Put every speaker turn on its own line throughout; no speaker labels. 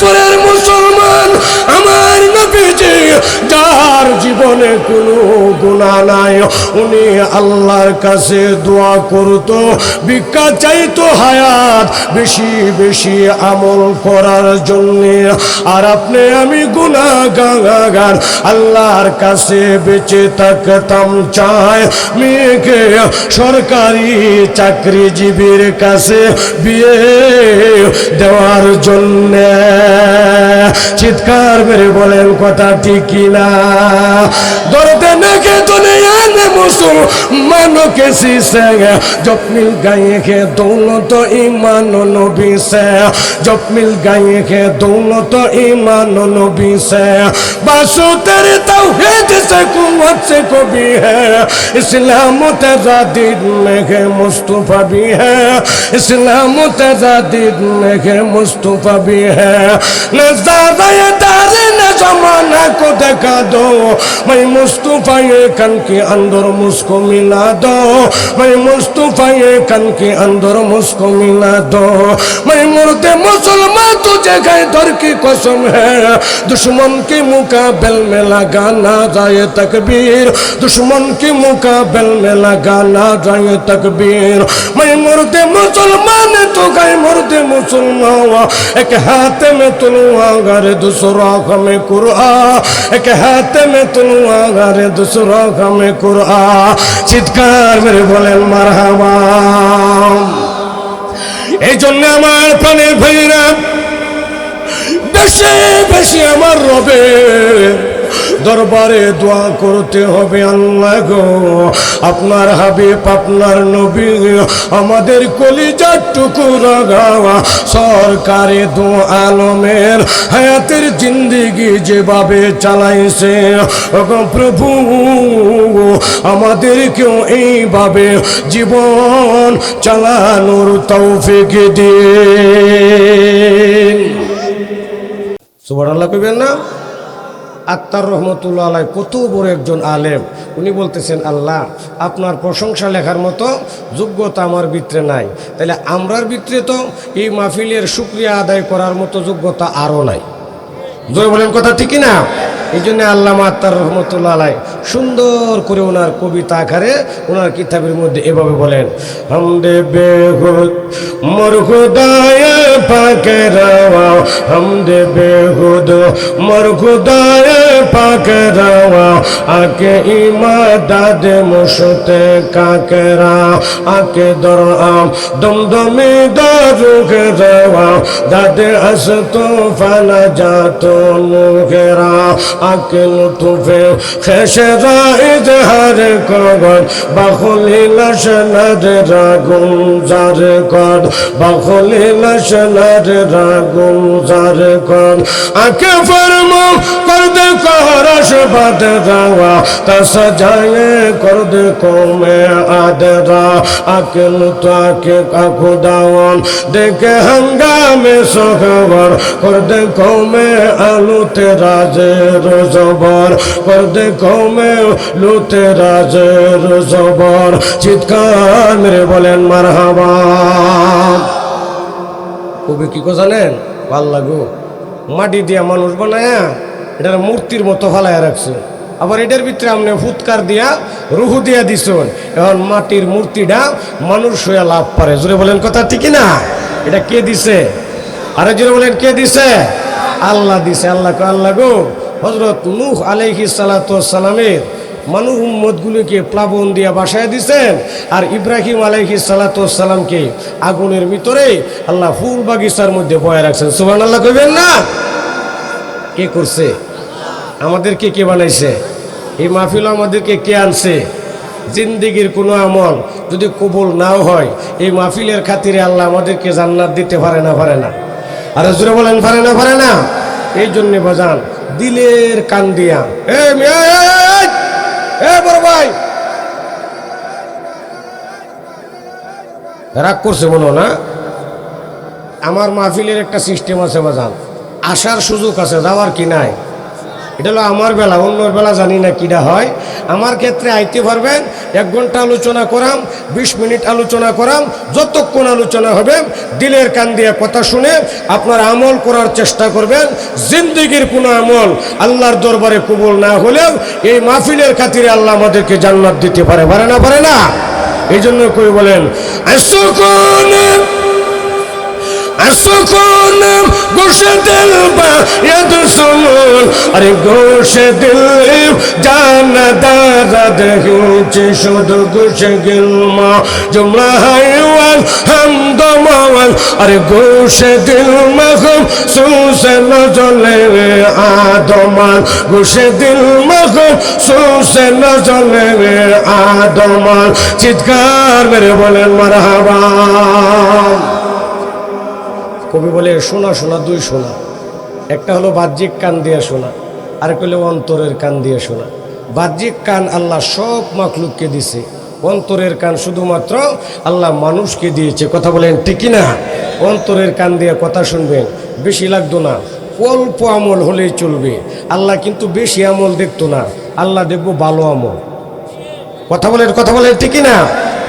পরের মুসলমান, আমার নবীজি যার জীবনে কোনো গুনাহ নাই, উনি আল্লাহর কাছে দোয়া করতো, ভিক্ষা চাইতো হায়াত বেশি বেশি আমল করার জন্য। আর আপনি আমি গুনাহগার, আল্লাহর কাছে বেঁচে থাকতাম চাই মেয়েকে সরকারি চাকরিজীবীর কাছে বিয়ে দেওয়ার জন্য। চিৎকার মেরে বলেন কথা ঠিক কিনা? দরদে নাকে দুনিয়া নে मुसलमानों के शीशे जब मिल गए हैं दोनों तो ईमान नबी से, जब मिल गए हैं दोनों तो ईमान नबी से। बासु तेरे तौहीद से कुव्वत से को भी है, इस्लाम तेरा दीन में है मुस्तफा भी है, इस्लाम तेरा दीन में है मुस्तफा भी है। नज़ारा ये तारे ने ज़माना को देखा दो, मैं मुस्तफा ये कन के अंदर मुझको मिला दो, मैं मुस्तफा ये कन के अंदर मुझको मिला दो। मैं मुर्दे मुसलमान तुझे गैदर की कसम है, दुश्मन के मुकाबल में लगाना जाए तकबीर, दुश्मन के मुकाबल में लगाना जाए तकबीर। मैं मुर्दे मुसलमान तो गए मुर्दे मुसलमान, एक हाथ में तलवार दूसरा में कुरान, एक हाथ में तलवार दूसरा में कुरान। চিৎকার মেরে বলেন মারহাবা। এই জন্য আমার প্রাণের ভাইরা বেশি বেশি আমার রবে দরবারে দোয়া করতে হবে। আল্লাহ গো, আপনার হাবিব আপনার নবী আমাদের কলিজার টুকরা গাওয়া সরকারে দু আলমের হায়াতের জিন্দেগি যেভাবে চালাইছে, ওগো প্রভু আমাদেরকেও এইভাবে জীবন চালানোর তৌফিক দিন। সুবহানাল্লাহ কইবেন না? আত্মার রহমতুল্লাহ আলাই কত বড় একজন আলেম, উনি বলতেছেন আল্লাহ আপনার প্রশংসা লেখার মতো যোগ্যতা আমার ভিতরে নাই, তাহলে আমরার ভিতরে তো এই মাহফিলের শুকরিয়া আদায় করার মতো যোগ্যতা আরও নাই। জয় বলেন কথা ঠিক না? এই জন্য আল্লামা আত্মার রহমতুল্লাহ আলাই সুন্দর করে ওনার কবিতা আকারে ওনার কিতাবের মধ্যে এভাবে বলেন, হামদে বেহুদ মোর খুদায় পাকে রাওয়া, হামদে বেহুদ মোর খুদায় পাকে রাওয়া, আকে ইমাদাদ মুশতে কাকেরা, আকে দরআম দমদমি দারুকে রাওয়া, দাদে আস্তু ফালা জাতু মুগেরা, আকে লুতুফে খেশরা ইজহার কর, বাখলি লশনাদ রাগুন জার কর, বাখলি লশনাদ রাগুন জার কর, আকে ফরমো কর দে করশ বাদ রাওয়া, তা সজায়ে কর দে কমে আদরা, আকে লুতু আকে খুদাওয়ান দেখে হাঙ্গামে সখবর, কর দে কমে আলুতে রাজে রোজবর, কর দে কমে লুতে রাজে রোজবর। চিৎকার মেরে বলেন মারহাবা। কবি কি কো জানেন? আল্লাহ গো, মাটি দিয়া মানুষ বানায়া এটার মূর্তির মতো ফালাইয়া রাখছে, আবার এটার ভিতরে আপনি ফুৎকার দিয়া রুহু দিয়া দিছেন, এখন মাটির মূর্তিটা মানুষ হইয়া লাভ পারে। জোরে বলেন কথা ঠিক না? এটা কে দিছে? আরে জোরে বলেন কে দিছে? আল্লাহ দিছে। আল্লাহ আল্লাহ গো, হযরত নূহ আলাইহিস সালাতু ওয়াস সালামের মানুষ উম্মতগুলোকে প্লাবন দিয়া বাসায় দিছেন, আর ইব্রাহিম আলাইহিস সালাতু ওয়াস সালামকে আগুনের ভিতরে আল্লাহ ফুল বাগিচার মধ্যে বয়ে রাখছেন। সুবহানাল্লাহ কইবেন না? কে করছে? আমাদেরকে কে বানাইছে? এই মাহফিল আমাদেরকে কে আনছে? জিন্দেগির কোনো আমল যদি কবুল নাও হয়, এই মাহফিলের খাতিরে আল্লাহ আমাদেরকে জান্নাত দিতে পারে না? পারে না? আর জোরে বলেন পারে না? পারে না? এই জন্য বাজান দিলের কান দিয়া বড় ভাই রাগ করছে মনে না? আমার মাহফিলের একটা সিস্টেম আছে বাজান, আসার সুযোগ আছে, যাওয়ার কি নাই? এটা হলো আমার বেলা, অন্যর বেলা জানি না কিটা হয়। আমার ক্ষেত্রে আইতে পারবেন, 1 ঘন্টা আলোচনা করাম, 20 মিনিট আলোচনা করাম, যতক্ষণ আলোচনা হবে দিলের কান দিয়ে কথা শুনে আপনার আমল করার চেষ্টা করবেন। জিন্দেগির কোনো আমল আল্লাহর দরবারে কবুল না হলেও এই মাহফিলের খাতিরে আল্লাহ আমাদেরকে জান্নাত দিতে পারে, পারে না? পারে না? এই জন্য কই বলেন السكون گوش دل با ید سمون ارے گوش دل جان دارد ہنچ شد گوش گلما جملہ حیوان حمد و موال ارے گوش دل مخم سوس نزل آدمان گوش دل مخم سوس نزل آدمان চিৎকার মেরে বলেন মারহাবা। কবি বলে শোনা শোনা দুই শোনা, একটা হলো বাহ্যিক কান দিয়ে শোনা, আরেকটা হলো অন্তরের কান দিয়ে শোনা। বাহ্যিক কান আল্লাহ সব মাখলুককে দিছে, অন্তরের কান শুধুমাত্র আল্লাহ মানুষকে দিয়েছে। কথা বলেন ঠিক না? অন্তরের কান দিয়ে কথা শুনবেন, বেশি লাগতো না, অল্প আমল হলেই চলবে। আল্লাহ কিন্তু বেশি আমল দেখতো না, আল্লাহ দেখবো ভালো আমল। কথা বলেন ঠিক না?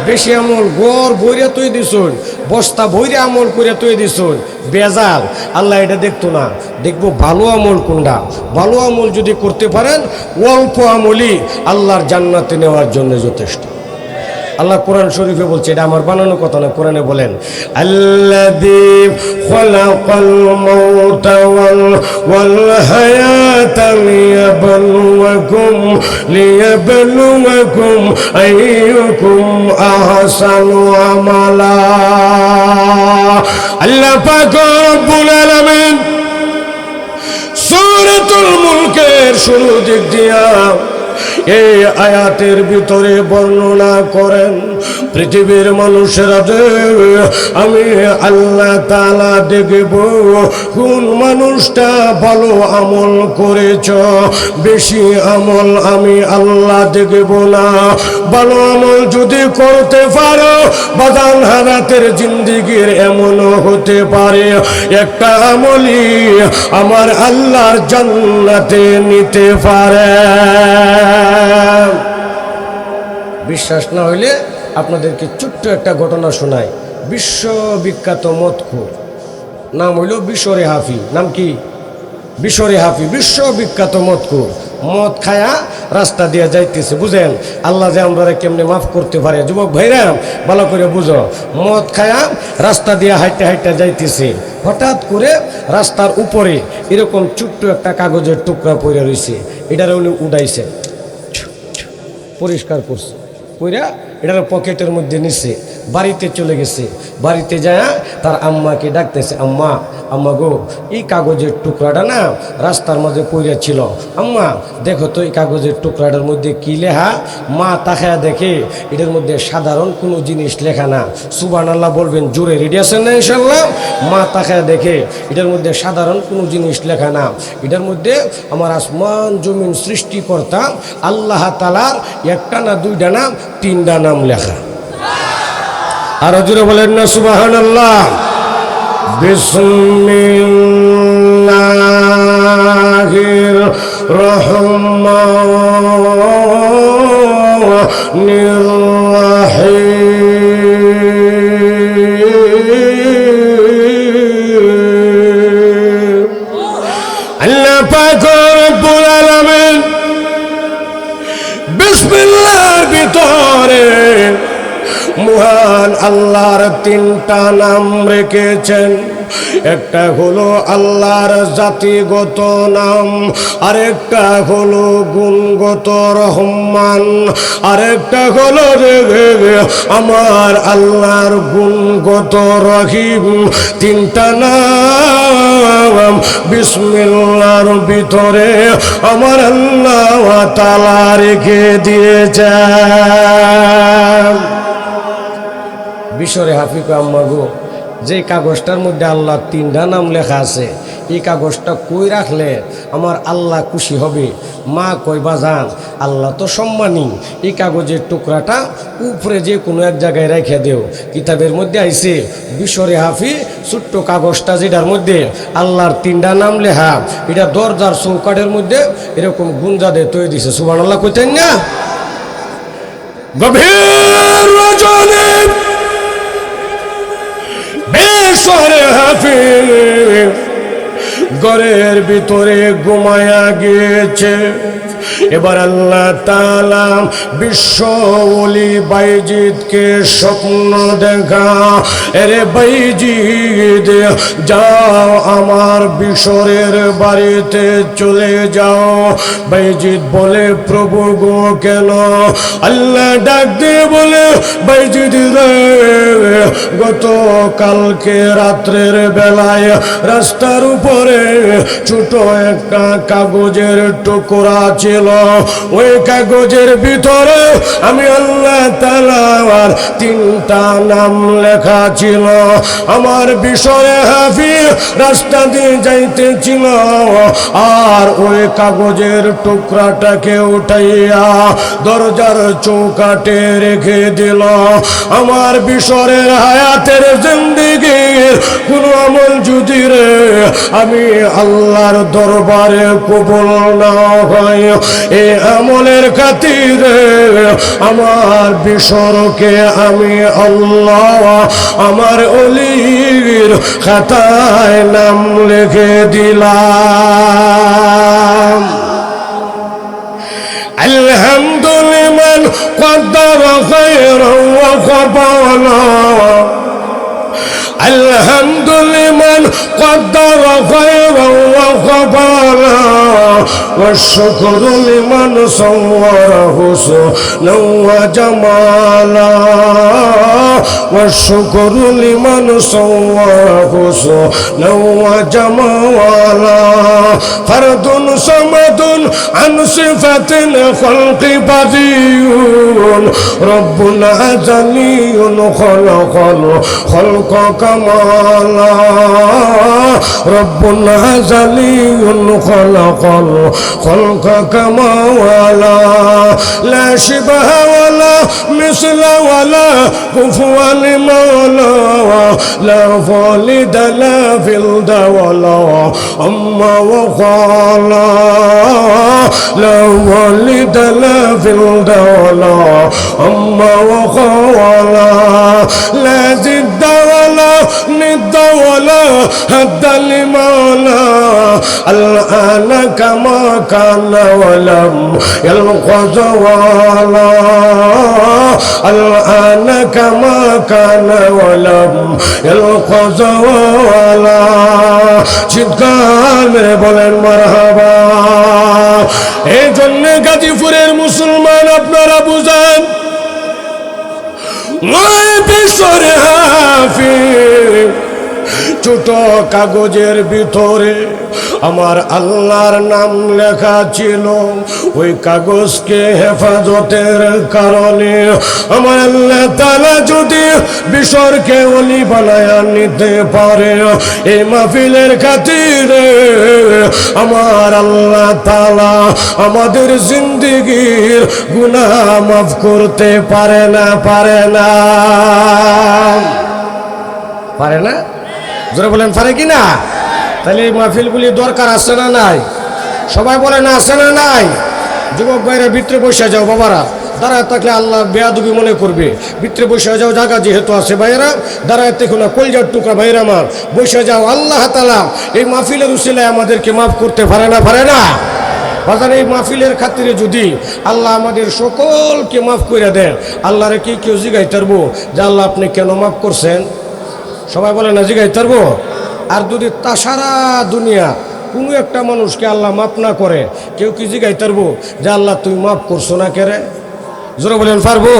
বেশি আমল গড় বইরে তুই দিছুন, বস্তা বইরে আমল করে তুই দিছুন, বেজাল। আল্লাহ এটা দেখতো না, দেখবো ভালো আমল কোনটা। ভালো আমল যদি করতে পারেন, অল্প আমলই আল্লাহর জান্নাতে নেওয়ার জন্য যথেষ্ট। আল্লাহ কোরআন শরীফে বলছে, এটা আমার বানানো কথা না, কোরআনে বলেন আল্লাযী খালাকাল মাউতা ওয়াল হায়াতা লিয়াবলুয়াকুম আইয়ুকুম আহসানু আমালা। আল্লাহ পাক রব্বুল আলামিন সূরাতুল মুলকের শুরু দিক দিয়া এই আয়াতের ভিতরে বর্ণনা করেন, পৃথিবীর মানুষেরা যে আমি আল্লাহ তাআলা দেখব কোন মানুষটা ভালো আমল করেছ। বেশি আমল আমি আল্লাহ দেখব না। ভালো আমল যদি করতে পারো বাদান হারাতের জিন্দেগির এমনও হতে পারে একটা আমলই আমার আল্লাহর জান্নাতে নিতে পারে। বিশ্বাস না হইলে আপনাদেরকে ছোট্ট একটা ঘটনা শোনাই। বিশ্ববিখ্যাত মদখোর, নাম হইল বিশরে হাফি। নাম কি? বিশরে হাফি, বিশ্ববিখ্যাত মদখোর। মদ খায়া রাস্তা দিয়ে যাইতেছে। বুঝেন আল্লাহ যে আমরা কেমনে মাফ করতে পারে। যুবক ভাইরা ভালো করে বুঝো, মদ খায়া রাস্তা দিয়ে হাইটে হাইটে যাইতেছে। হঠাৎ করে রাস্তার উপরে এরকম ছোট্ট একটা কাগজের টুকরা পড়ে রয়েছে, এটার উনি উঠাইছে, পরিষ্কার করছে, কইরা এটার পকেটের মধ্যে নিছে, বাড়িতে চলে গেছে। বাড়িতে যায় তার আম্মাকে ডাকতেছে, আম্মা আম্মা গো, এই কাগজের টুকরাটা না রাস্তার মাঝে পড়ে ছিল, আম্মা দেখো তো এই কাগজের টুকরাটার মধ্যে কি লেখা। মা তাকায়া দেখে এটার মধ্যে সাধারণ কোনো জিনিস লেখা না। সুবহানাল্লাহ বলবেন জোরে, রেডি আছেন না ইনশাআল্লাহ? মা তাকায়া দেখে এটার মধ্যে সাধারণ কোনো জিনিস লেখা না, এটার মধ্যে আমার আসমান জমিন সৃষ্টিকর্তা আল্লাহ তাআলার একটা না দুইটা না তিনটা নাম লেখা। আরো জোরে বলেন না সুবহানাল্লাহ। বিসমিল্লাহির রহমানির রহিম। আল্লাহ পাক রব্বুল আলামিন বিসমিল্লাহর ভিতরে মহান আল্লাহর তিনটা নাম রেখেছেন। একটা হলো আল্লাহর জাতিগত নাম, আরেকটা হলো গুণগত রহমান, আরেকটা হলো আমার আল্লাহর গুণগত রহিম। তিনটা নাম বিসমিল্লাহর ভিতরে আমার আল্লাহ তাআলা রেখে দিয়েছেন। বিশরে হাফিকে আম্মা গো, যে কাগজটার মধ্যে আল্লাহর তিনটা নাম লেখা আছে, এই কাগজটা কই রাখলে আমার আল্লাহ খুশি হবে? মা কই বাজান আল্লাহ তো সম্মানী, এই কাগজের টুকরাটা উপরে যে কোনো এক জায়গায় রেখে দেও। কিতাবের মধ্যে আইছে বিশরে হাফি ছোট্ট কাগজটা যেটার মধ্যে আল্লাহর 3টা নাম লেখা, এটা দরজার চৌকাঠের মধ্যে এরকম গুঞ্জা দিয়ে তৈরি দিছে। সুবহানাল্লাহ কইতেন না? গভীর রজনী বিশরে হাফি ঘরের ভিতরে ঘুমায়া গিয়েছে। এবার আল্লাহ তাআলা বিশ্ব ওলি বাইজিদকে স্বপ্ন দেখা, এরে বাইজিদ যাও আমার বিশরের বাড়িতে চলে যাও। বাইজিদ বলে প্রভু গো কেন? আল্লাহ ডাক দিয়ে বলে বাইজিদ রে, গত কালকে রাত্রের বেলায় রাস্তার উপরে ছোট একটা কাগজের টুকরা ছিল, ওই কাগজের ভিতরে আমি আল্লাহ তাআলার 3টা নাম লেখা ছিল। আমার বিশরে হাফি রাস্তা দিয়ে যাইতেছিল আর ওই কাগজের টুকরাটাকে উঠাইয়া দরজার চৌকাঠে রেখে দিল। আমার বিশরের হায়াতের জিন্দেগীর কোন আমল যদি রে আমি আল্লাহর দরবারে কবুল না হয়, এই আমলের খাতিরে আমার বিশরকে আমি আল্লাহ আমার ওলির খাতায় নাম লিখে দিলাম। আলহামদুলিল্লাহ কদ্দার খায়রান ওয়া কবালা, আলহামদুলিল্লাহ কদ্দার খায়রান ওয়া কবালা, والشكر لمن صور حسنا وجمالا، والشكر لمن صور حسنا وجمالا، فرد صمد عن صفة الخلق بديع، رب أزلي خلق الخلق كمالا، رب أزلي خلق الخلق كمالا، لا شبه ولا مثل ولا كفوا لمولا، لا والد لا فلد ولا أما وقالا، لا والد لا فلد ولا أما وقالا، لا زد ولا ند ولا هد لمولا، الآن كما كان ولم يلق زوالا، الآن كما كان ولم يلق زوالا। চিৎকার মেরে বলেন মারহাবা। এই জন্য গাজীপুরের মুসলমান আপনারা বুঝেন, নয় বিশরে হাফি ছোট কাগজের ভিতরে আমার আল্লাহর নাম লেখা ছিল। ওই কাগজকে হেফাজতের কারণে আমার আল্লাহ তাআলা যদি বিশরকে ওলি বানায়া নিতে পারে, এই মাহফিলের খাতিরে আমার আল্লাহ তাআলা আমাদের জিন্দেগীর গুনাহ মাফ করতে পারে না? পারে না? পারে না? জোরে বলেন পারে কি না? তাহলে এই মাহফিলগুলি দরকার আছে না নাই? সবাই বলে না আছে না নাই? যুবক ভাইরা ভিতরে বসে যাও, বাবারা দাঁড়ায় থাকলে আল্লাহ বেয়াদবি মনে করবে। ভিতরে বসে যাও, জায়গা যেহেতু আছে। ভাইয়েরা দাঁড়ায় থেকো না, কলজার টুকরা ভাইয়েরা আমার বসে যাও। আল্লাহ তাআলা এই মাহফিলের উসিলায় আমাদেরকে মাফ করতে পারে না? পারে না? বাজার এই মাহফিলের খাতিরে যদি আল্লাহ আমাদের সকলকে মাফ করে দেন, আল্লাহরে কি কেউ জিগাইতে পারবো যে আল্লাহ আপনি কেন মাফ করছেন? সবাই বলে না জিগাইতে পারবো? আর যদি তা সারা দুনিয়া কোনো একটা মানুষকে আল্লাহ মাফ না করে, কেউ কি জিগাইতে পারবো যে আল্লাহ তুই মাফ করছো না কেরে? জোরে বলেন পারবো?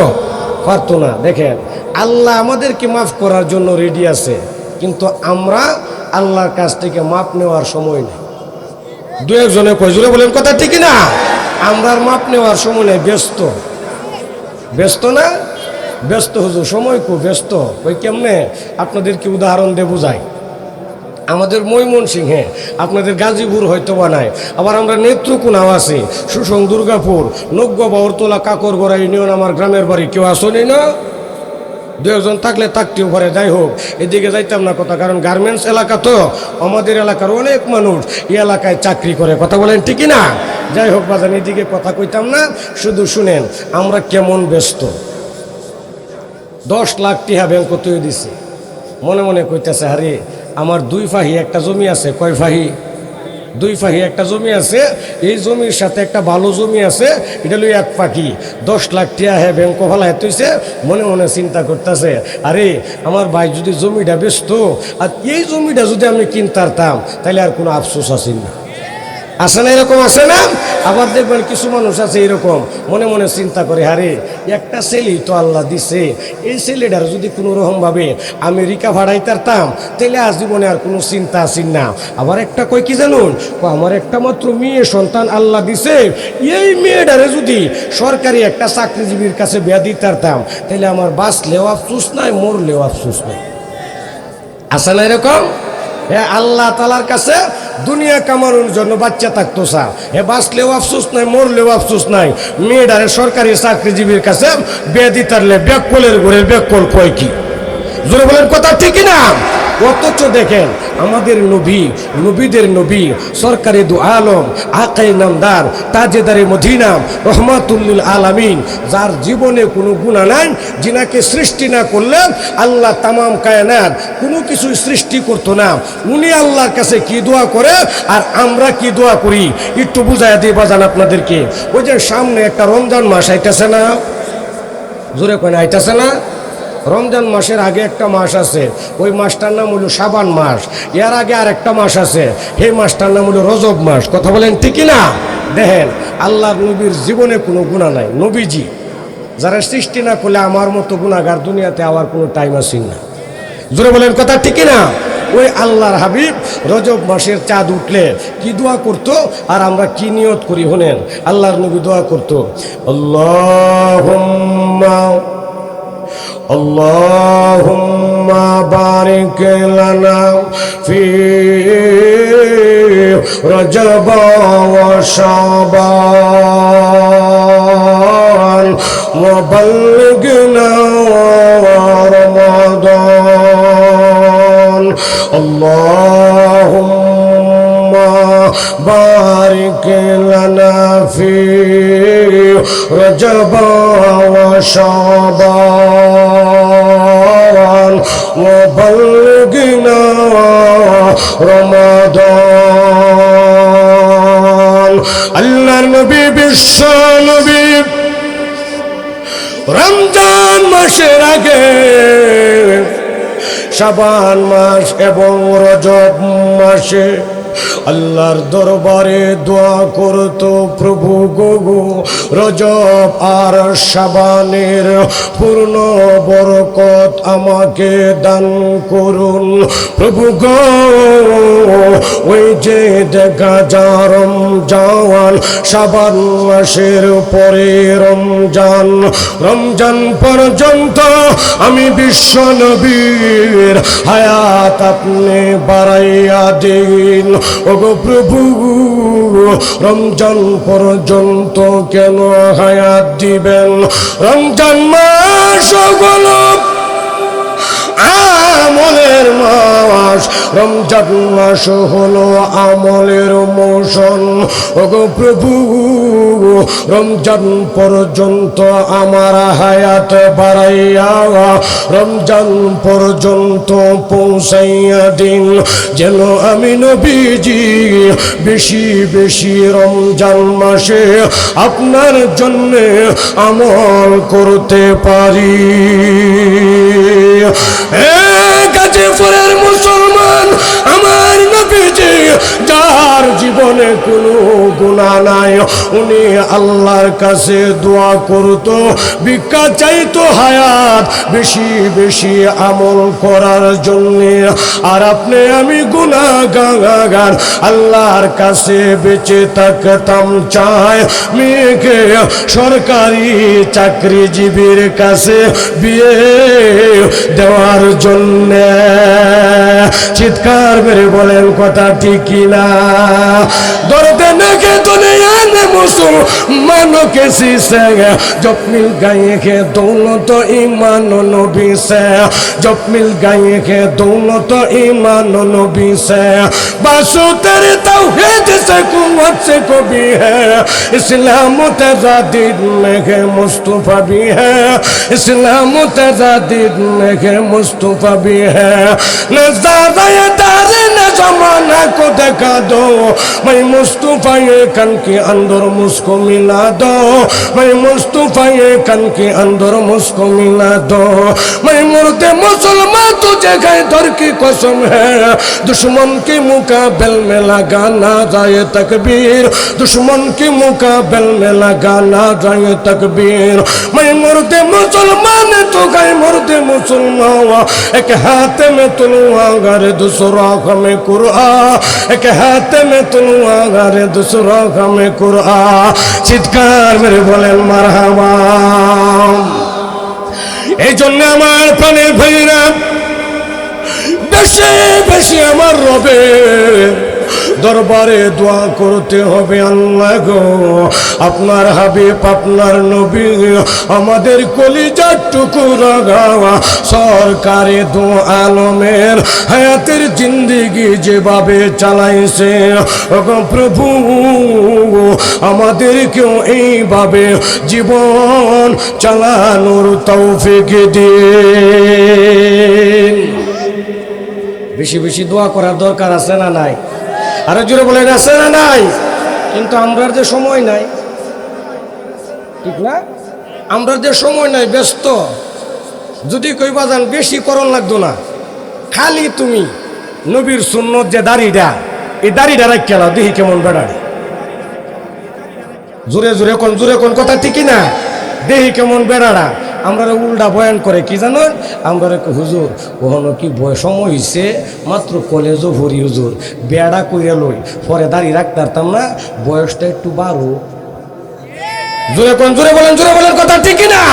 পারতো না। দেখেন আল্লাহ আমাদেরকে মাফ করার জন্য রেডি আছে, কিন্তু আমরা আল্লাহর কাছ থেকে মাপ নেওয়ার সময় নেই। দু একজনে কয়, জোরে বলেন কথা ঠিক না? আমরা মাপ নেওয়ার সময় নেই, ব্যস্ত। ব্যস্ত না? ব্যস্ত হুজুর, সময় খুব ব্যস্ত। ওই কেমনে আপনাদেরকে উদাহরণ দিয়ে বুঝাই। আমাদের ময়মনসিংহে, আপনাদের গাজীপুর হয়তো বা নাই, আবার আমরা নেত্রকোনাও আছি, সুসং, দুর্গাপুর, নগ্য, বাউরতলা, কাকরগড়া ইউনিয়ন আমার গ্রামের বাড়ি। কেউ আসনি না? দু একজন থাকলে থাকতেও পারে। যাই হোক, এদিকে যাইতাম না কথা, কারণ গার্মেন্টস এলাকা তো, আমাদের এলাকার অনেক মানুষ এই এলাকায় চাকরি করে। কথা বলেন ঠিকই না? যাই হোক বাজান, এদিকে কথা কইতাম না, শুধু শুনেন আমরা কেমন ব্যস্ত। 10 লাখ টাকা ব্যাংক তুই দিছে, মনে মনে কইতেছে আরে আমার 2 ফাহি একটা জমি আছে। কয় ফাহি? 2 ফাহি একটা জমি আছে, এই জমির সাথে একটা ভালো জমি আছে, এটা লই 1 ফাঁকি 10 লাখ টাকা হ্যাঁ ব্যাংক ভালা হেতুইছে। মনে মনে চিন্তা করতেছে আরে আমার ভাই যদি জমিটা বেচতো, আর এই জমিটা যদি আমি কিনতারতাম, তাহলে আর কোনো আফসোস আছে না। আছে না? এরকম আছে না? আবার দেখবেন কিছু মানুষ আছে এরকম মনে মনে চিন্তা করে আরে একটা ছেলেই তো আল্লাহ দিছে, এই ছেলেটার যদি কোনো রকমভাবে আমেরিকা ভাড়াইতারতাম, তাহলে আজীবনে আর কোনো চিন্তা আসিন না। আবার একটা কয় কি জানুন, আমার একটা মাত্র মেয়ে সন্তান আল্লাহ দিছে, এই মেয়েটারে যদি সরকারি একটা চাকরিজীবীর কাছে বিয়া দিতারতাম, তাহলে আমার বাঁচলেও আফসোস নাই, মরলেও আফসোস নাই। আছে না এরকম? আল্লাহ তাআলার কাছে দুনিয়া কামানোর জন্য বাচ্চা থাকতো চা, বাঁচলেও আফসোস নাই, মরলেও আফসোস নাই। মেয়েটারে সরকারি চাকরিজীবীর কাছে বিয়ে দিতারলে ব্যাককলের ঘরের ব্যাককল কয় কি? জোরে বলেন কথা ঠিক না? অথচ দেখেন আমাদের নবী, নবীদের নবী, সরকারি দু আলম, আকাই নামদার, তাজেদারে মদিনা, রহমাতুল্লিল আলামিন, যার জীবনে কোনো গুনাহ নাই, যিনাকে সৃষ্টি না করলেন আল্লাহ তামাম কায়নাত কোনো কিছুই সৃষ্টি করতো না, উনি আল্লাহর কাছে কি দোয়া করে আর আমরা কি দোয়া করি একটু বুঝাইয়া দিয়ে বাজান আপনাদেরকে। ওই যে সামনে একটা রমজান মাস আইতেছে না, জোরে কয় না আইতেছে না? রমজান মাসের আগে একটা মাস আছে, ওই মাসটার নাম হলো শাবান মাস। এর আগে আর একটা মাস আছে, সেই মাসটার নাম হলো রজব মাস। কথা বলেন ঠিকই না? দেখেন আল্লাহর নবীর জীবনে কোনো গুনাহ নাই। নবীজি যারা সৃষ্টি না করলে আমার মতো গুনাহগার দুনিয়াতে আবার কোনো টাইম আসেন না। জোরে বলেন কথা ঠিকই না? ওই আল্লাহর হাবিব রজব মাসের চাঁদ উঠলে কি দোয়া করতো আর আমরা কি নিয়ত করি শোনেন। আল্লাহর নবী দোয়া করতো, আল্লাহুম্মা বারিক লানা ফি রজব ওয়া শাবান ওয়া বাল্লিগনা রমাদান। আল্লাহুম্মা বারিক লানা ফি রজব ওয়া শাবান ওয়া বাল্লিগনা রমাদান। আল্লাহর নবী, বিশ্ব নবী রমজান মাসের আগে শাবান মাস এবং রজব মাসে আল্লাহর দরবারে দোয়া করতো, প্রভু গো রজব আর শাবানের পূর্ণ বরকত আমাকে দান করুন। প্রভু গো ওই যে দেখা যা রমজান, শাবান মাসের পরে রমজান, রমজান পর্যন্ত আমি বিশ্ব নবীর হায়াত আপনি বাড়াইয়া দিন। ওগো প্রভু রমজান পর্যন্ত কেন হায়াত দিবেন? রমজান মাস হলো আমলের মাস, রমজান মাস হলো আমলের মৌসুম। ওগো প্রভু রমজান পর্যন্ত আমার হায়াত বাড়াইয়া রমজান পর্যন্ত পৌঁছাইয়া দিন, যেন আমি নবীজি বেশি বেশি রমজান মাসে আপনার জন্য আমল করতে পারি। গাজীপুরের মুসলমান, আমার নবীজি যার জীবনে কোনো গুনাহ নাই, উনি আল্লাহর কাছে দোয়া করতো, ভিক্ষা চাইতো হায়াত বেশি বেশি আমল করার জন্য। আর আপনি আমি গুনাহগার, আল্লাহর কাছে বেঁচে থাকতাম চাই মেয়েকে সরকারি চাকরিজীবীর কাছে বিয়ে দেওয়ার জন্য। চিৎকার মেরে বলেন কথা ঠিক কিনা? দরদে নাকে দুনিয়া নে मुसलमानों के शीशे जब मिल गए के दोनों तो ईमान नबी से, जब मिल गए के दोनों तो ईमान नबी से। बासु तेरे तौहीद से कुव्वत से को भी है, इस्लाम तेरा दीन में है मुस्तफा भी है, इस्लाम तेरा दीन में है मुस्तफा भी है। नज़ारा ये तारे न ज़माना को दिखा दो, मैं मुस्तफा ये कन के अंदर मुझको मिला दो, मैं मुस्तफा ये कन के अंदर मुझको मिला दो। मैं मुर्दे मुसलमान तुझे गए दर की कसम है, दुश्मन के मुकाबल में लगाना जाए तकबीर, दुश्मन के मुकाबल में लगाना जाए तकबीर। मैं मुर्दे मुसलमान तो गए मुर्दे मुसलमान, एक हाथ में तलवार दूसरा में कुरान, एक हाथ में तलवार दूसरा में कुरान। চিৎকার মেরে বলেন মারহাবা। এই জন্য আমার প্রাণের ভাইরা বেশি বেশি আমার রবে দরবারে দোয়া করতে হবে। আল্লাহ গো, আপনার হাবিব আপনার নবী আমাদের কলিজার টুকরা গাওয়া সরকারে দু আলমের হায়াতের জিন্দেগি যেভাবে চালাইছে, ওগো প্রভু আমাদেরকেও এইভাবে জীবন চালানোর তৌফিক দিন। বেশি বেশি দোয়া করার দরকার আছে না নাই? আরো জোরে বলেন আছে না নাই? কিন্তু আমরা যে সময় নাই, ঠিক না? আমরা যে সময় নাই, ব্যস্ত। যদি কইবা যান বেশি করণ লাগতো না, খালি তুমি নবীর সুন্নত যে দাড়িটা, এই দাড়িটা রাখিয়া নাও, দেখি কেমন বেড়ায়। জোরে জোরে কোন জোরে কোন কথা ঠিক না? দেখি কেমন বেড়াড়া। আমরা উল্টা বয়ান করে কি জানো, আমরা হুজুর কখনো কি সময় হয়েছে মাত্র কলেজও ভরি হুজুর, বেড়া কইরা লই পরে দাঁড়িয়ে রাখতে পারতাম না, বয়সটা একটু বাড়ো। জোরে কোন জোরে বলেন কথা ঠিক না?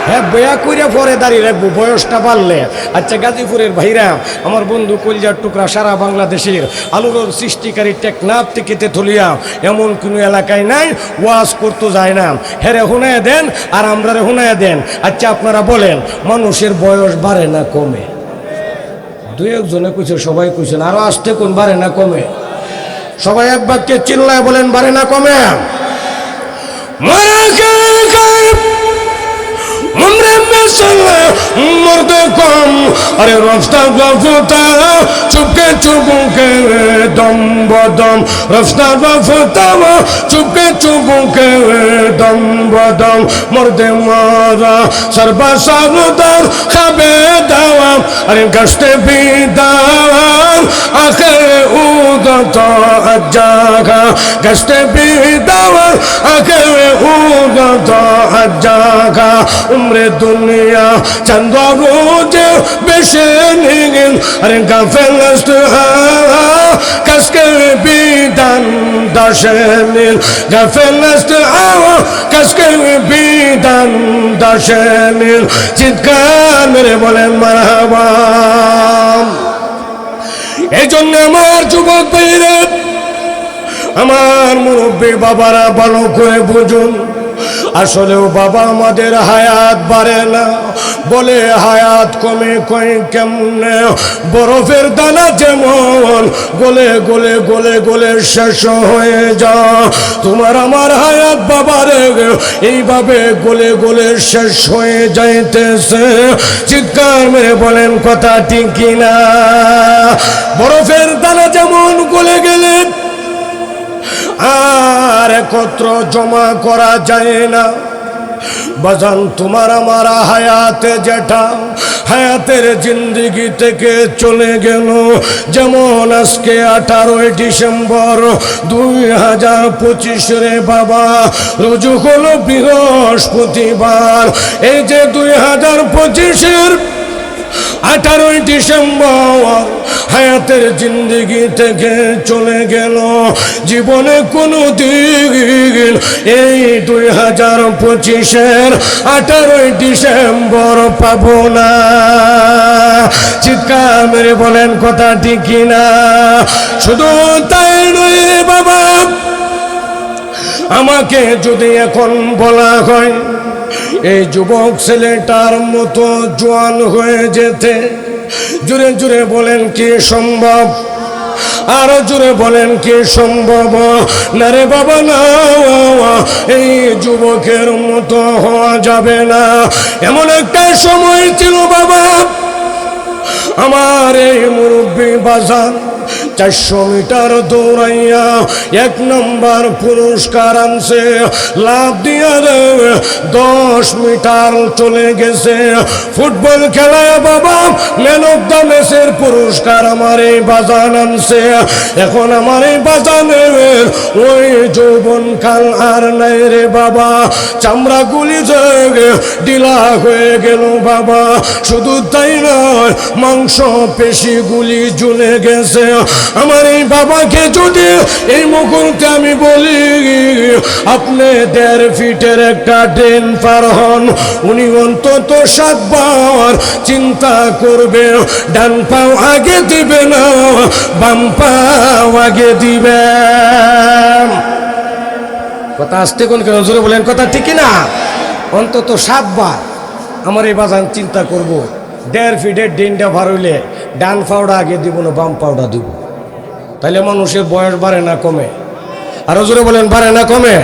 হ্যাঁ, বেয়া কইরা পরে দাঁড়িয়ে রাখবো বয়সটা বাড়লে। আচ্ছা, গাজীপুরের ভাইরা আমার বন্ধু কলিজার টুকরা, সারা বাংলাদেশের আলোড়ন সৃষ্টিকারী টেকনাফ থেকে তেতুলিয়া এমন কোনো এলাকায় নাই ওয়াজ করতে যায় না। হেরে হুনায় দেন আর আমরা হুনায় দেন। আচ্ছা, আপনারা বলেন মানুষের বয়স বাড়ে না কমে? দুই একজনে কইছে, সবাই কইছেন, আরো আসতে কোন বাড়ে না কমে? সবাই এক বাক্যে চিল্লায় বলেন বাড়ে না কমে? मर्दे कम अरे रफ्ता रफ्ता चुपके चुपके दम बदम, रफ्ता रफ्ता चुपके चुपके दम बदम। मर्दे मारा सरबा सरदार खाबे दावा, अरे गश्ते बीदार आखिर उदता अज्जागा, गश्ते बीदार आखिर उदता अज्जागा। उम्रे दुनिया चंदा रोज बेशे निगिन, अरे गफलस्त कसके बीदान दाशेनिल, गफलस्त कसके बीदान दाशेनिल। চিৎকার মেরে বলেন মারহাবা। এই জন্য আমার যুবক ভাইরা, আমার মুরব্বী বাবারা ভালো করে বুঝুন, আসলেও বাবা আমাদের হায়াত বাড়ে না, বলে হায়াত কমে কয় কেমনে? বরফের দানা যেমন গলে গলে গলে গলে শেষ হয়ে যা, তোমার আমার হায়াত বাবারে এইভাবে গলে গলে শেষ হয়ে যাইতেছে। চিৎকার মেরে বলেন কথা ঠিক কিনা? বরফের দানা যেমন গলে গেলে আর একত্র জমা করা যায় না, বাজান তোমার আমার হায়াতে যেটা হায়াতের জিন্দেগি থেকে চলে গেল, যেমন আজকে 18 ডিসেম্বর 2025 রে বাবা, রুজু হলো বৃহস্পতিবার। এই যে 2025-এর 18 ডিসেম্বর হায়াতের জিন্দেগি থেকে চলে গেল, জীবনে কোনো দিন এই 2025-এর 18 ডিসেম্বর পাবো না। চিৎকার মেরে বলেন কথা ঠিক কিনা? শুধু তাই নয় বাবা, আমাকে যদি এখন বলা হয় এই যুবক ছেলেটার মতো জোয়ান হয়ে যেতে, জোরে জোরে বলেন কি সম্ভব? আরো জোরে বলেন কি সম্ভব? না রে বাবা না, এই যুবকের মতো হওয়া যাবে না। এমন একটা সময় ছিল বাবা, আমার এই মুরব্বী বাজার 400 মিটার দৌড়াইয়া 1 নম্বর পুরস্কার আনছে, লাভ দিয়া 10 মিটার চলে গেছে। ফুটবল খেলায় বাবা ম্যান অফ দ্য ম্যাচের পুরস্কার আমার এই বাজান আনছে। এখন আমার এই বাজানের ওই যৌবন কাল আর নাই রে বাবা, চামড়া গুলি ঢিলা হয়ে গেল বাবা। শুধু তাই নয়, মাংস পেশি গুলি ঝুলে গেছে। আমার এই বাবাকে যদি এই মুহূর্তে আমি বলি আপনি 1.5 ফিটের একটা ড্রেন পার হন, উনি অন্তত 7 বার চিন্তা করবে, ডান পাও আগে দিবে না বাম পাও আগে দিবে। কথা আসতে কোন কেন জোরে বলেন কথা ঠিক না? অন্তত 7 বার আমার এই বাজান চিন্তা করব, 1.5 ফিটের ড্রেনটা ভার হইলে ডান পাওটা আগে দিব না বাম পাওটা দিব। তাহলে মানুষের বয়স বাড়ে না কমে? আরো জোরে বলেন বাড়ে না কমে?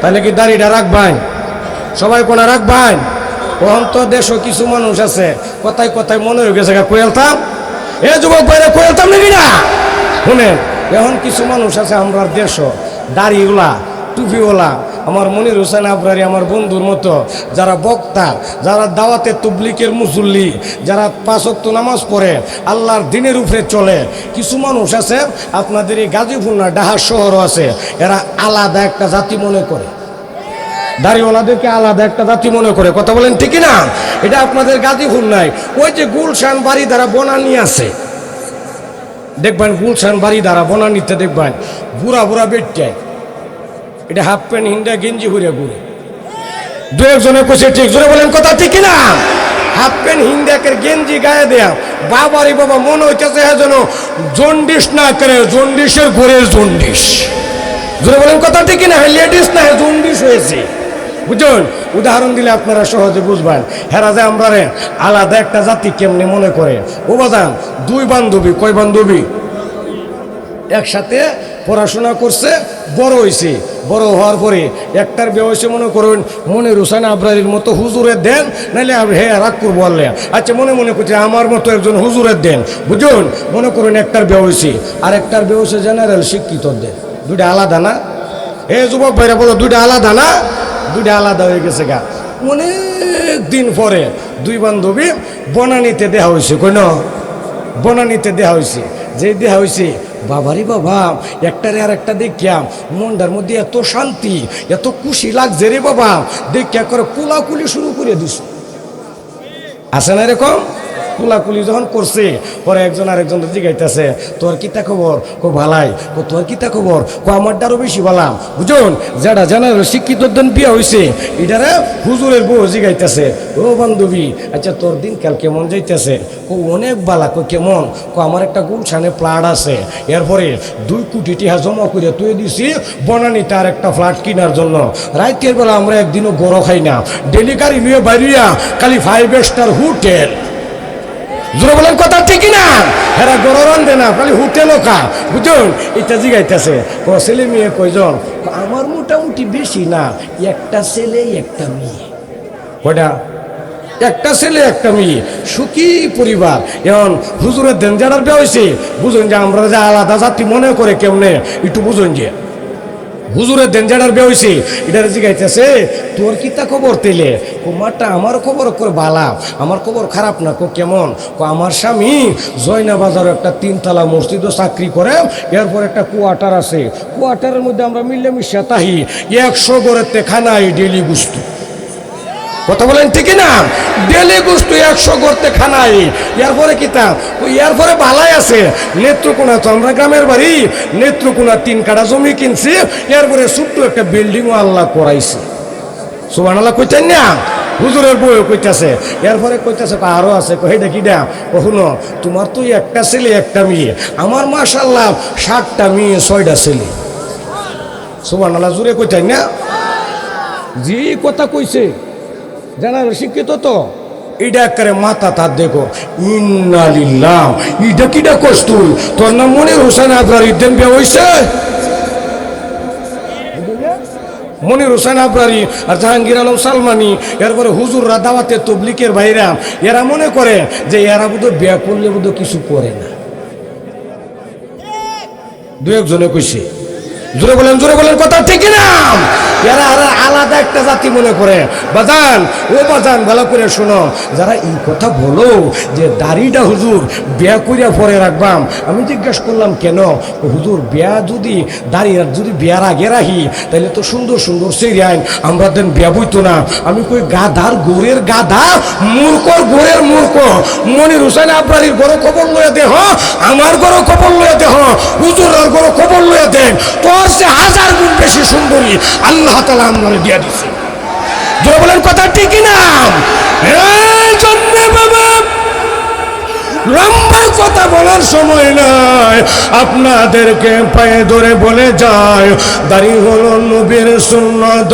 তাহলে কি দাড়িটা রাখবেন? সবাই কোনা রাখবেন? ওহন তো দেশও কিছু মানুষ আছে কথায় কথায় মনে হয়ে গেছে কোয়েলতাম, এ যুবক ভাইরা কোয়েলতাম নাকি না? শুনেন, এখন কিছু মানুষ আছে আমরা দেশও দাড়িওয়ালা টুপিওয়ালা, আমার মনির হোসেন আবরারি আমার বন্ধুর মতো যারা বক্তা, যারা দাওয়াতে তবলিকের মুসল্লি, যারা 5 ওয়াক্ত নামাজ পড়ে, আল্লাহর দিনের উপরে চলে, কিছু মানুষ আছে আপনাদের এই গাজীপুর না ডাহার শহরও আছে, এরা আলাদা একটা জাতি মনে করে, দাড়িওয়ালাদেরকে আলাদা একটা জাতি মনে করে। কথা বলেন ঠিক না? এটা আপনাদের গাজীপুর নাই, ওই যে গুলশান বাড়ি দ্বারা বনানি আছে, দেখবেন গুলশান বাড়ি দ্বারা বনানিতে দেখবেন বুড়া বুড়া বেটটায় এটা হাফ প্যান্ট হিন্দা গেঞ্জি ঘুরে ঘুরে 2-1 কষে ঠিক জোরে বলেন কথা ঠিক না? হাফ প্যান্ট হিন্দাকের গেঞ্জি গায়ে দেয়া বাবারি বাবা মনে হইতেছে যেন জন্ডিস না করে, জন্ডিসের ঘোরের জন্ডিস। জোরে বলেন কথা ঠিক না? লেডিস না জন্ডিস হয়েছে, বুঝুন। উদাহরণ দিলে আপনারা সহজে বুঝবেন। হেরা যে আমরা আলাদা একটা জাতি কেমনি মনে করে। ও বাজান 2 বান্ধবী, কয় বান্ধবী? একসাথে পড়াশোনা করছে, বড় হয়েছে, বড় হওয়ার পরে একটার ব্যবসা মনে করুন মনির হোসেন আবরারির মতো হুজুরের দেন, নাহলে হ্যাঁ রাগ করবো বললে আচ্ছা মনে মনে করছে আমার মতো একজন হুজুরের দেন, বুঝুন। মনে করুন একটার ব্যবসী আর একটার ব্যবসা জেনারেল শিক্ষিত দেন, 2টা আলাদা না? হে যুবক ভাইরা বলো 2টা আলাদা না? 2টা আলাদা হয়ে গেছে গা। অনেক দিন পরে 2 বান্ধবী বনানীতে দেওয়া হয়েছে, কই না বনানীতে দেওয়া হয়েছে। যেই দেওয়া হয়েছে বাবারি বাবা একটারে আর একটা দেখিয়া মনটার মধ্যে এত শান্তি এত খুশি লাগছে রে বাবা, দেখিয়া করে কুলাকুলি শুরু করে দিস। আছে না এরকম? কুলাকুলি যখন করছে পরে একজন আরেকজন জিগাইতেছে তোর কিতা খবর? কো ভালাই। কো তোর কিতা খবর? কো আমারটারও বেশি ভালাম, বুঝুন। যেটা জানার শিক্ষিত বিয়া হয়েছে এটারে হুজুরের বউ জিগাইতেছে ও বান্ধবী আচ্ছা তোর দিনকাল কেমন যাইতেছে? কো অনেক বালা। কো কেমন? কো আমার একটা গুলশানে ফ্ল্যাট আছে, এরপরে 2 কোটি টাকা জমা করে তুই দিছি বনানীতে আর একটা ফ্ল্যাট কেনার জন্য। রাতের বেলা আমরা একদিনও গড় খাই না, ডেলি গাড়ি নিয়ে বাইরিয়া খালি 5 স্টার হোটেল। জোরে বলেন কথা ঠিক না? এরা গড় রান্ধে না, খালি হোটেলও খা, বুঝুন। এটা জিগাইতেছে ও ছেলে মেয়ে কয়জন? আমার মোটামুটি বেশি না, একটা ছেলে একটা মেয়ে। কয়টা? একটা ছেলে একটা মেয়ে, সুখী পরিবার। এখন হুজুরের দেন যারা বিয়ে হয়েছে বুঝুন যে আমরা যে আলাদা জাতি মনে করে কেমনে একটু বুঝুন যে হুজুরের দেনজাডার বিয়ে হয়েছে, এটার জিগাইতেছে তোর কি তা খবর তেলে? ও মাটা আমার খবর করে বালা, আমার খবর খারাপ না। কো কেমন? কো আমার স্বামী জয়নাবাজার একটা 3 তলা মসজিদও চাকরি করে, এরপর একটা কোয়ার্টার আছে, কোয়ার্টারের মধ্যে আমরা মিলেমিশে তাহি 100 গড়েতে খানাই ডেলি গুস্তু। কথা বলেন ঠিক না? ডেলি গুস্তু 100 গড়তে খানাই। এরপরে কিতা এরপরে বালাই আছে নেত্রকোনা, তো আমরা গ্রামের বাড়ি, নেত্রকোনা 3 কাঠা জমি কিনছি, এরপরে ছোট্ট একটা বিল্ডিংও আল্লাহ করাইছে। সুবহানাল্লাহ কইতেন না? হুজুরের বউ কইতাছে, এরপরে কইতাছে আরো আছে। কই দেখি দা কখনো তোমার তো একটা ছেলে একটা মেয়ে, আমার মাশাআল্লাহ 7টা মেয়ে 6টা ছেলে। সুবহানাল্লাহ জুড়ে কইতেন না? যে কথা কইছে জানার শিক্ষিত তো এটা একেবারে মাথা তার দেখো ইন্না লিল্লাহ। এটা কিটা কস তুই? তোর নাম মনির হোসেন আবরার ইদ্দেন বিয়ে হইছে? মনির হোসেন আবরারি আর জাহাঙ্গীর আলম সালমানি, এরপরে হুজুররা দাওয়াতে তবলিকের ভাইরা, এরা মনে করে যে এরা বোধহয় বিয়া করলে বোধহয় কিছু করে না। 2-1 কইছে। জোরে বলেন কথা ঠিক না? এরা আলাদা একটা জাতি মনে করে। বাজান ও বাজান ভালো করে শোনো, যারা এই কথা বলো যে দাড়িটা হুজুর বিয়া করিয়া পরে রাখবাম, আমি জিজ্ঞেস করলাম কেন? হুজুর বিয়া যদি দাড়ি যদি বিয়ার আগে রাখি তাহলে তো সুন্দর সুন্দর সেই আইন আমরা দেন বিয়া বইতো না। আমি কই গাধার গোরের গাধা, মূর্খর গোরের মূর্খ। মনির হোসেন আবরারির গরো খবর লইয়া দেহ, আমার গরো খবর লইয়া দেহ, হুজুরের গরো খবর লইয়া দেন, তোর সে 1000 গুণ বেশি সুন্দরী আল্লাহ তাআলা আমরারে দিয়া দিছে। জোরে বলেন কথা ঠিক না? এই জন্য বাবা লম্বা কথা বলার সময় নাই, আপনাদেরকে পায়ে ধরে বলে যায় দাড়ি হলো নবীর সুন্নাত,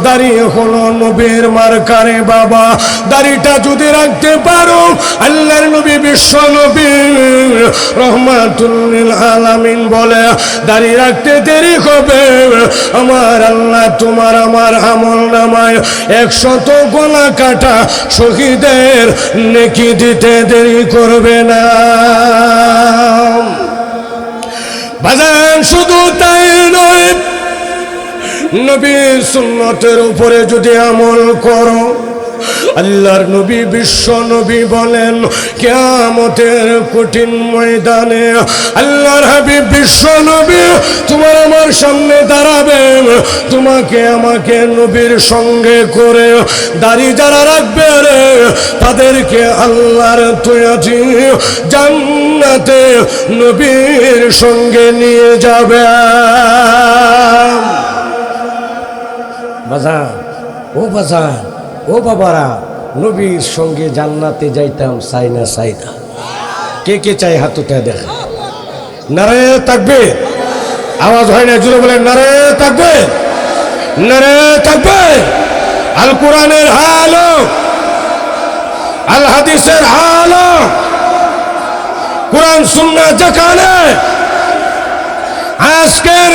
দাড়ি হলো নবীর মার্কারে বাবা। দাড়িটা যদি রাখতে পারো, আল্লাহর নবী বিশ্ব নবী রহমাতুল লিল আলামিন বলে দাড়ি রাখতে দেরি হবে, আমার আল্লাহ তোমার আমার আমল নামায় 100 গলা কাটা শহীদের নেকি দিতে দেরি করবে না। বাজান শুধু তাই নয়, নবীর সুন্নতের উপরে যদি আমল করো, আল্লাহর নবী বিশ্ব নবী বলেন কিয়ামতের কঠিন ময়দানে আল্লাহর হাবিব বিশ্ব নবী তোমার আমার সামনে দাঁড়াবেন, তোমাকে আমাকে নবীর সঙ্গে করে দাড়ি যারা রাখবে রে তাদেরকে আল্লাহর তৈরি জান্নাতে নবীর সঙ্গে নিয়ে যাবে। বাজান ও বাজান ও বাবারা, নবীর সঙ্গে জান্নাতে যাইতাম চাই না চাই না? কে কে চাই হাত উঠে দেখে। নারে তাকবীর, আওয়াজ হয় না, জোরে বলেন নারে তাকবীর, নারে তাকবীর। আল কোরআনের হালো, আল হাদিসের হালো, কোরআন সুন্নাহ যেখানে আজকের